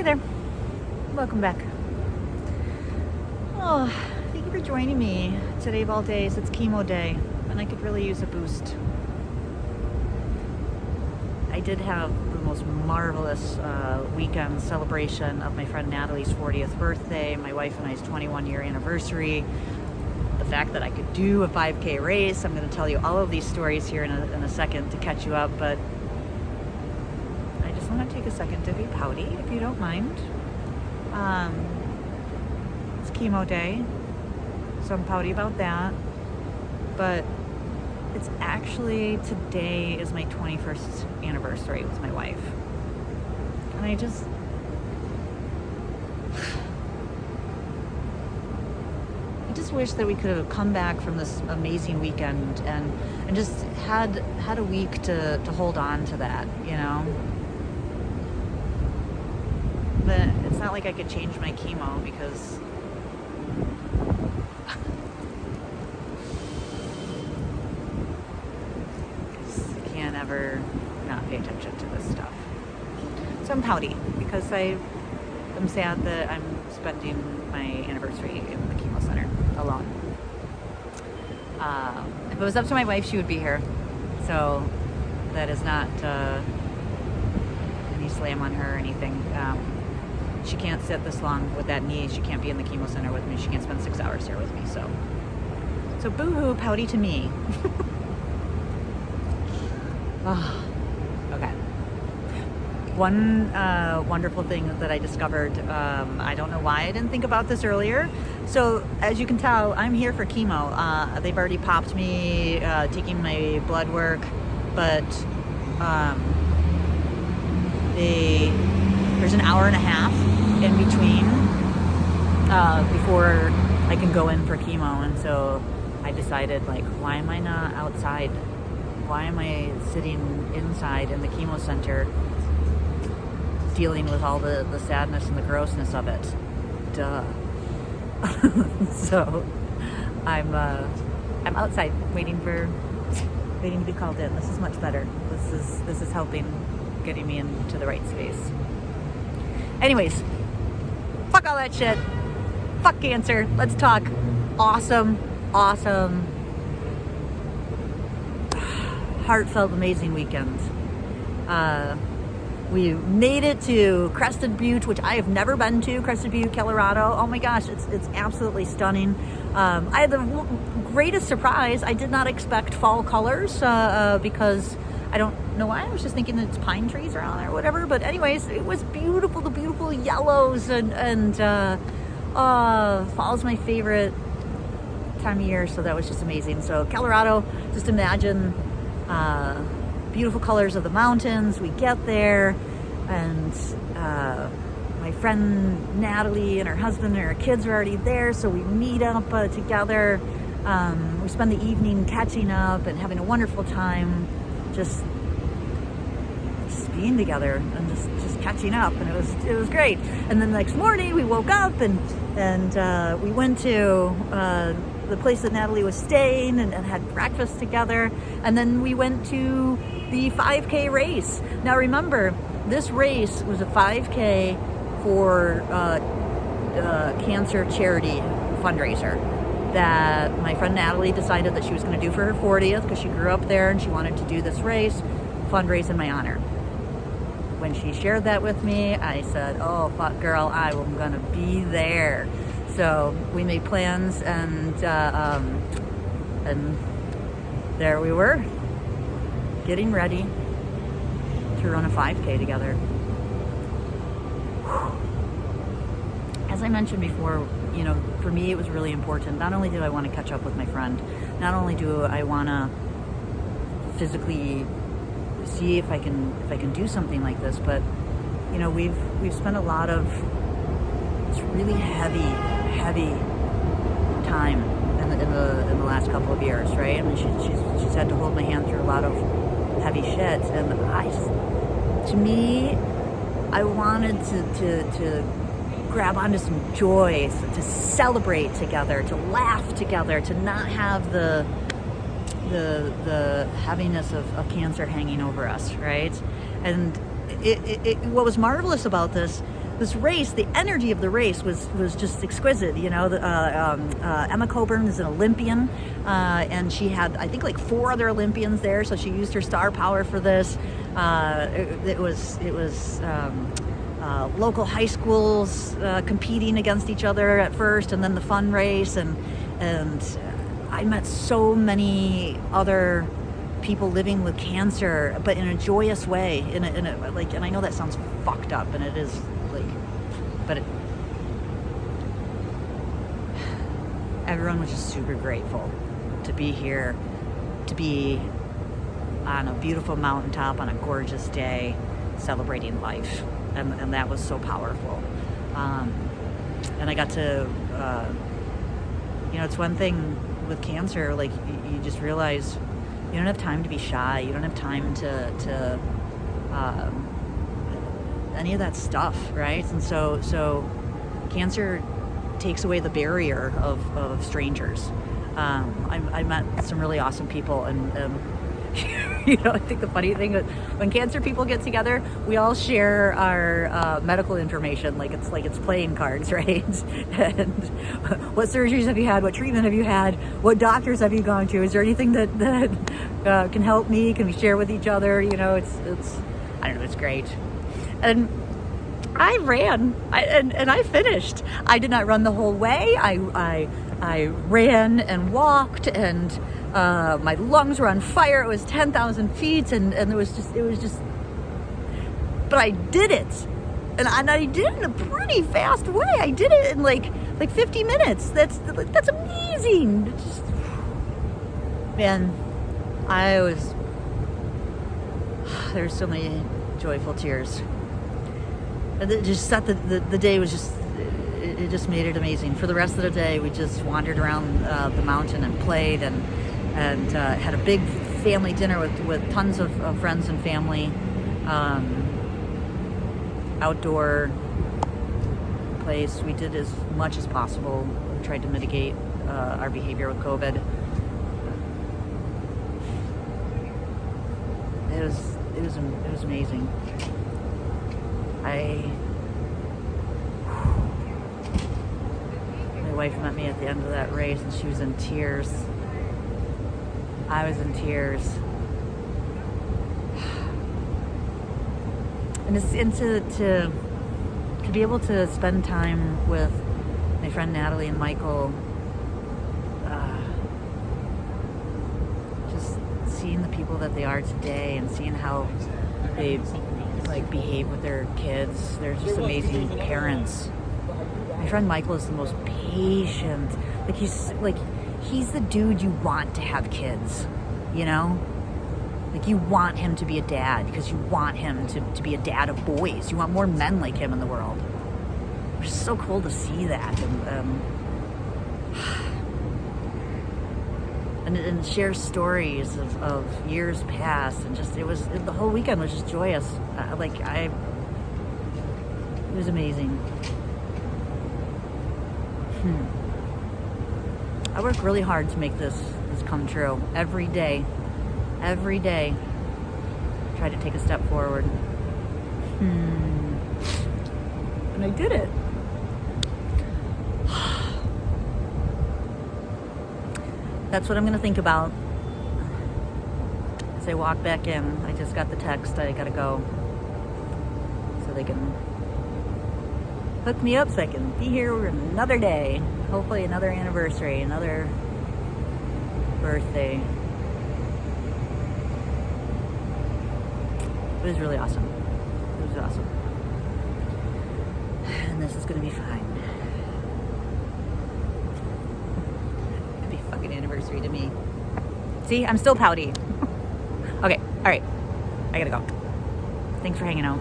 Hey there, welcome back. Oh, thank you for joining me today of all days. It's chemo day, and I could really use a boost. I did have the most marvelous weekend celebration of my friend Natalie's 40th birthday, my wife and I's 21-year anniversary. The fact that I could do a 5K race. I'm going to tell you all of these stories here in a second to catch you up, but I just want to take a second to be pouty, if you don't mind. It's chemo day, so I'm pouty about that, but it's actually, today is my 21st anniversary with my wife, and I just wish that we could have come back from this amazing weekend and just had a week to hold on to that, you know. But it's not like I could change my chemo because I can't ever not pay attention to this stuff. So I'm pouty because I'm sad that I'm spending my anniversary in the chemo center alone. If it was up to my wife, she would be here. So that is not any slam on her or anything. She can't sit this long with that knee. She can't be in the chemo center with me. She can't spend 6 hours here with me. So boo-hoo, pouty to me. Oh, okay. One wonderful thing that I discovered, I don't know why I didn't think about this earlier. So as you can tell, I'm here for chemo. They've already popped me, taking my blood work, but there's an hour and a half in between before I can go in for chemo. And so I decided, like, why am I not outside? Why am I sitting inside in the chemo center dealing with all the sadness and the grossness of it? Duh. So I'm outside waiting to be called in. This is much better. This is helping getting me into the right space. Anyways, fuck all that shit. Fuck cancer. Let's talk awesome, heartfelt, amazing weekend. We made it to Crested Butte, which I have never been to. Crested Butte, Colorado. Oh my gosh, it's absolutely stunning. I had the greatest surprise. I did not expect fall colors because I don't know why. I was just thinking that it's pine trees around there or whatever. But anyways, it was beautiful. The beautiful yellows and fall's my favorite time of year. So that was just amazing. So Colorado, just imagine beautiful colors of the mountains. We get there, and my friend Natalie and her husband and her kids are already there, so we meet up together. We spend the evening catching up and having a wonderful time, just being together and just catching up, and it was great. And then the next morning we woke up and we went to the place that Natalie was staying and had breakfast together, and then we went to the 5K race. Now remember, this race was a 5K for cancer charity fundraiser that my friend Natalie decided that she was going to do for her 40th because she grew up there and she wanted to do this race, fundraise in my honor. When she shared that with me, I said, oh fuck girl, I'm going to be there. So we made plans, and there we were, getting ready to run a 5K together. As I mentioned before, you know, for me it was really important. Not only do I want to catch up with my friend, not only do I want to physically see if I can do something like this, but you know, we've spent a lot of this really heavy time in the last couple of years, right? I mean, she's had to hold my hand through a lot of heavy shit, and I wanted to grab onto some joy, to celebrate together, to laugh together, to not have the heaviness of cancer hanging over us, right? And what was marvelous about this this race, the energy of the race was just exquisite. You know, Emma Coburn is an Olympian, and she had, I think, like 4 other Olympians there, so she used her star power for this. It was local high schools competing against each other at first, and then the fun race, and I met so many other people living with cancer, but in a joyous way, in a like, and I know that sounds fucked up, and it is, like, but everyone was just super grateful to be here, to be on a beautiful mountaintop on a gorgeous day, celebrating life, and that was so powerful. And I got to, you know, it's one thing with cancer, like, you just realize you don't have time to be shy. You don't have time to any of that stuff, right? And so cancer takes away the barrier of strangers. I met some really awesome people, and you know, I think the funny thing is when cancer people get together, we all share our medical information like it's playing cards, right? And what surgeries have you had? What treatment have you had? What doctors have you gone to? Is there anything that can help me? Can we share with each other? You know, it's I don't know, it's great. And I ran, and I finished. I did not run the whole way. I ran and walked, and my lungs were on fire. It was 10,000 feet, and it was just, but I did it. And I did it in a pretty fast way. I did it in like 50 minutes. That's amazing. It's just, man, there's so many joyful tears. And it just set the day was just, it just made it amazing. For the rest of the day, we just wandered around the mountain and played, and had a big family dinner with tons of friends and family. Outdoor place. We did as much as possible. We tried to mitigate our behavior with COVID. It was amazing. My wife met me at the end of that race, and she was in tears. I was in tears. And to be able to spend time with my friend Natalie and Michael, just seeing the people that they are today, and seeing how they like behave with their kids. They're just amazing parents. My friend Michael is the most patient. He's the dude you want to have kids, you know? Like, you want him to be a dad because you want him to be a dad of boys. You want more men like him in the world. It's just so cool to see that. And share stories of years past, and just, the whole weekend was just joyous. It was amazing. I work really hard to make this come true. Every day, try to take a step forward. And I did it. That's what I'm going to think about as I walk back in. I just got the text. I got to go, so they can hook me up so I can be here another day. Hopefully another anniversary, another birthday. It was really awesome. It was awesome. And this is going to be fine. Happy fucking anniversary to me. See, I'm still pouty. Okay, all right. I gotta go. Thanks for hanging out.